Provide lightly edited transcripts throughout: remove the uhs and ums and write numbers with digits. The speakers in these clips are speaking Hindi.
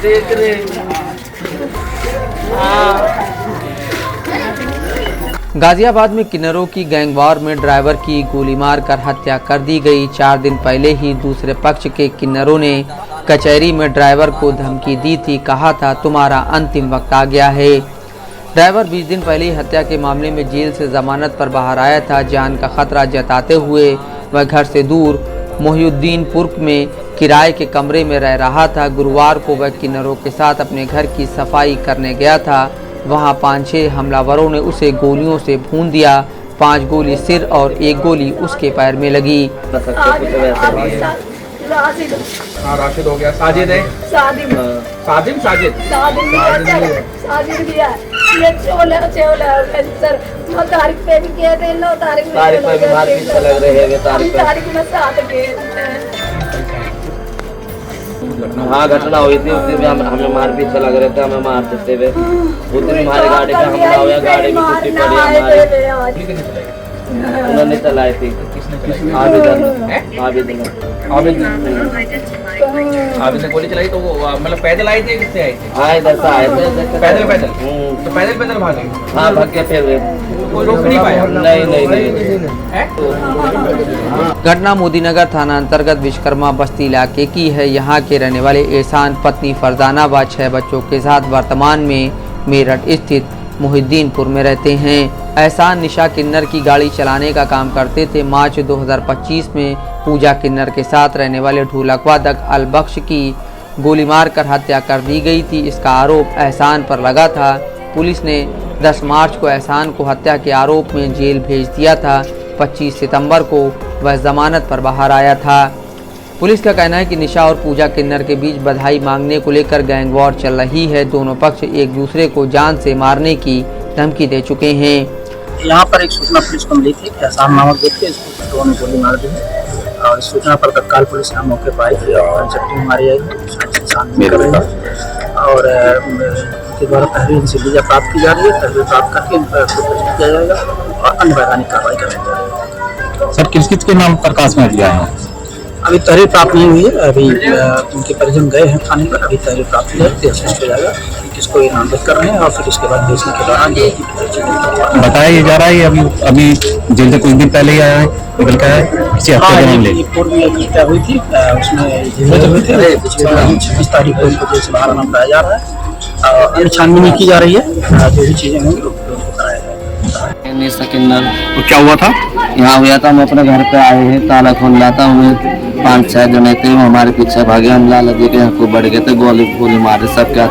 देख रहे गाजियाबाद में किन्नरों की गैंगवार में ड्राइवर की गोली मारकर हत्या कर दी गई। 4 दिन पहले ही दूसरे पक्ष के किन्नरों ने कचहरी में ड्राइवर को धमकी दी थी, कहा था तुम्हारा अंतिम वक्त आ गया है। ड्राइवर 20 दिन पहले ही हत्या के मामले में जेल से जमानत पर बाहर आया था। जान का खतरा जताते हुए वह घर से दूर मोहिउद्दीनपुर में किराए के कमरे में रह रहा था। गुरुवार को वह किन्नरों के साथ अपने घर की सफाई करने गया था। वहां 5-6 हमलावरों ने उसे गोलियों से भून दिया। 5 गोली सिर और 1 गोली उसके पैर में लगी। राशिद हो गया, साजिद है, साजिद हाँ घटना हुई थी, उस दिन हमें मारपीट से लग रहे थे, हमें मार देते हुए। उस दिन हमारी गाड़ी पे हमला हुआ, गाड़ी में टूटी पड़ी हमारी, उन्होंने चलाई थी। आबिद ने गोली चलाई तो वो मतलब पैदल आए थे, किससे आए थे? हाँ इधर से आए थे पैदल। तो पैदल भागे? हाँ भाग के फिर कोई रोक नहीं पाया? नहीं। घटना मोदीनगर थाना अंतर्गत विश्वकर्मा बस्ती इलाके की है। यहाँ के रहने वाले एहसान पत्नी फरजाना व 6 बच्चों के साथ वर्तमान में मेरठ स्थित मोहिउद्दीनपुर में रहते हैं। एहसान निशा किन्नर की गाड़ी चलाने का काम करते थे। मार्च 2025 में पूजा किन्नर के साथ रहने वाले ढोलक वादक अलबख्श की गोली मारकर हत्या कर दी गई थी। इसका आरोप एहसान पर लगा था। पुलिस ने 10 मार्च को एहसान को हत्या के आरोप में जेल भेज दिया था। 25 सितंबर को वह जमानत पर बाहर आया था। पुलिस का कहना है कि निशा और पूजा किन्नर के बीच बधाई मांगने को लेकर गैंगवॉर चल रही है। दोनों पक्ष एक दूसरे को जान से मारने की धमकी दे चुके हैं। यहाँ पर एक सूचना पुलिस को मिली थी कि एहसान नामक व्यक्ति इसको पिस्तौल में गोली मार दी है और इस सूचना पर तत्काल पुलिस यहाँ मौके पर आई थी और जब हमारी आई और उनके द्वारा तहरीर इनसे वीजा प्राप्त की जा रही है। तहरीर प्राप्त करके इन पर किया जाएगा और अन्य वैधानिक कार्रवाई करेंगे। सर किस के नाम प्रकाश में दिया है? अभी तहरीर प्राप्त नहीं हुई है, अभी उनके परिजन गए हैं थाने पर, अभी तहरीर प्राप्त हो जाएगा किसको ये नामजद कर रहे हैं और फिर इसके बाद बेचने के दौरान बताया जा रहा है। अभी जेल से कुछ दिन पहले ही आया है, निकल के आया किसी हत्या के मामले पूर्व में एक हत्या हुई थी, उसमें जेल हुए थे। 26 तारीख को उनको जेल से बाहर आना पाया जा रहा है और छानबीन की जा रही है। जो भी चीजें होंगी उनको कराया जाएगा। निशा किन्नर तो क्या हुआ था? यहाँ हुआ था, हम अपने घर पे आए हैं, ताला खोल लाता हूँ। 5-6 जने थे, वो हमारे पीछे भागे, हम लाला जी के यहाँ को बढ़ गए थे, गोली मारे, सबका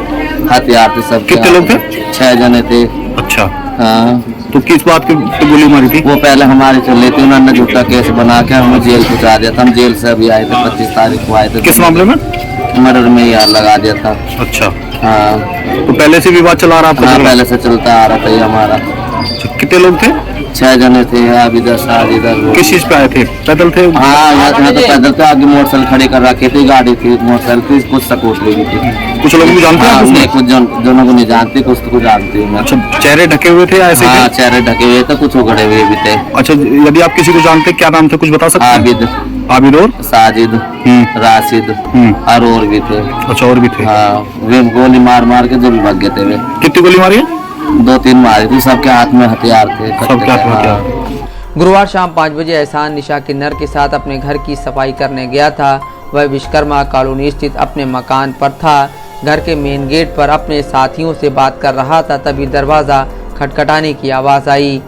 हथियार थे सब। कितने लोग थे? 6 जने थे। अच्छा हाँ। तो किस बात की गोली मारी थी? वो पहले हमारे चले थे, उन्होंने झूठा केस बना के हमें जेल पहुँचा दिया था। हम जेल से अभी आए थे, 25 तारीख को आए थे। किस मामले में? मर्डर में यार लगा दिया था। अच्छा हाँ। तो पहले से विवाद चला रहा था? हाँ पहले से चलता आ रहा था ये हमारा। कितने लोग थे? 6 जने थे। अब इधर साथ इधर। किस चीज पे आए थे? पैदल थे? हाँ यहाँ तो पैदल थे। आगे मोटरसाइकिल खड़ी कर रखी थी, गाड़ी थी, मोटरसाइकिल थी, कुछ सपोर्ट लगी थी। कुछ लोग भी जानते हैं? कुछ जनों को नहीं जानती, कुछ तो जानती हूँ। अच्छा चेहरे ढके हुए थे ऐसे? हाँ चेहरे ढके हुए थे, कुछ उगड़े हुए भी थे। अच्छा यदि आप किसी को जानते क्या नाम था, कुछ बता सकते हैं? आबिद और साजिद, राशिद और भी थे। अच्छा और भी थे? हाँ वे गोली मार के जो भी भाग गए थे। वे कितनी गोली मारी? 2-3 मारी थी। सबके हाथ में हथियार थे। सबके हाथ में हथियार। गुरुवार शाम 5 बजे एहसान निशा किन्नर के साथ अपने घर की सफाई करने गया था। वह विश्वकर्मा कॉलोनी स्थित अपने मकान पर था। घर के मेन गेट पर अपने साथियों से बात कर रहा था, तभी दरवाज़ा खटखटाने की आवाज़ आई।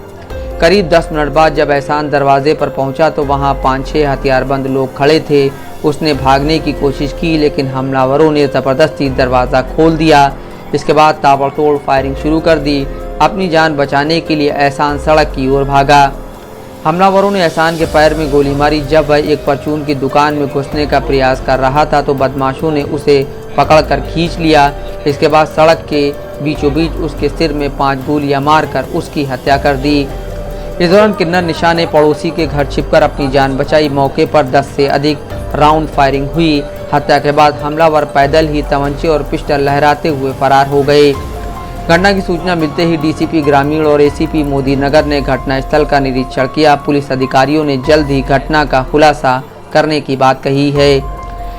करीब 10 मिनट बाद जब एहसान दरवाजे पर पहुंचा तो वहां 5-6 हथियारबंद लोग खड़े थे। उसने भागने की कोशिश की लेकिन हमलावरों ने ज़बरदस्ती दरवाज़ा खोल दिया। इसके बाद ताबड़तोड़ फायरिंग शुरू कर दी। अपनी जान बचाने के लिए एहसान सड़क की ओर भागा। हमलावरों ने एहसान के पैर में गोली मारी। जब वह एक परचून की दुकान में घुसने का प्रयास कर रहा था तो बदमाशों ने उसे पकड़कर खींच लिया। इसके बाद सड़क के बीचों बीच उसके सिर में 5 गोलियां मारकर उसकी हत्या कर दी। इस दौरान किन्नर निशा ने पड़ोसी के घर छिपकर अपनी जान बचाई। मौके पर 10 से अधिक राउंड फायरिंग हुई। हत्या के बाद हमलावर पैदल ही तमंचे और पिस्टल लहराते हुए फरार हो गए। घटना की सूचना मिलते ही डीसीपी ग्रामीण और एसीपी मोदीनगर ने घटनास्थल का निरीक्षण किया। पुलिस अधिकारियों ने जल्द ही घटना का खुलासा करने की बात कही है।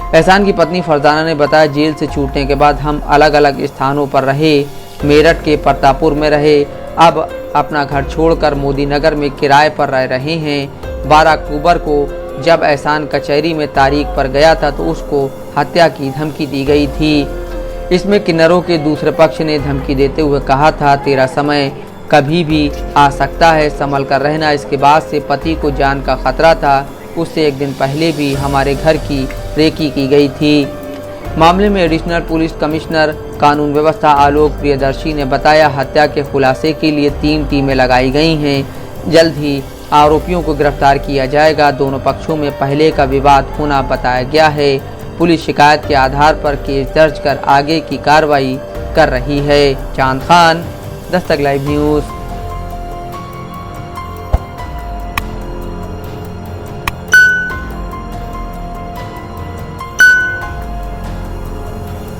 एहसान की पत्नी फरजाना ने बताया, जेल से छूटने के बाद हम अलग अलग स्थानों पर रहे। मेरठ के प्रतापपुर में रहे, अब अपना घर छोड़कर मोदी नगर में किराए पर रह रहे हैं। 12 अक्टूबर को जब एहसान कचहरी में तारीख पर गया था तो उसको हत्या की धमकी दी गई थी। इसमें किन्नरों के दूसरे पक्ष ने धमकी देते हुए कहा था, तेरा समय कभी भी आ सकता है, संभल कर रहना। इसके बाद से पति को जान का खतरा था। उससे एक दिन पहले भी हमारे घर की रेकी की गई थी। मामले में एडिशनल पुलिस कमिश्नर कानून व्यवस्था आलोक प्रियदर्शी ने बताया, हत्या के खुलासे के लिए 3 टीमें लगाई गई हैं। जल्द ही आरोपियों को गिरफ्तार किया जाएगा। दोनों पक्षों में पहले का विवाद होना बताया गया है। पुलिस शिकायत के आधार पर केस दर्ज कर आगे की कार्रवाई कर रही है। चांद खान, दस्तक लाइव न्यूज़।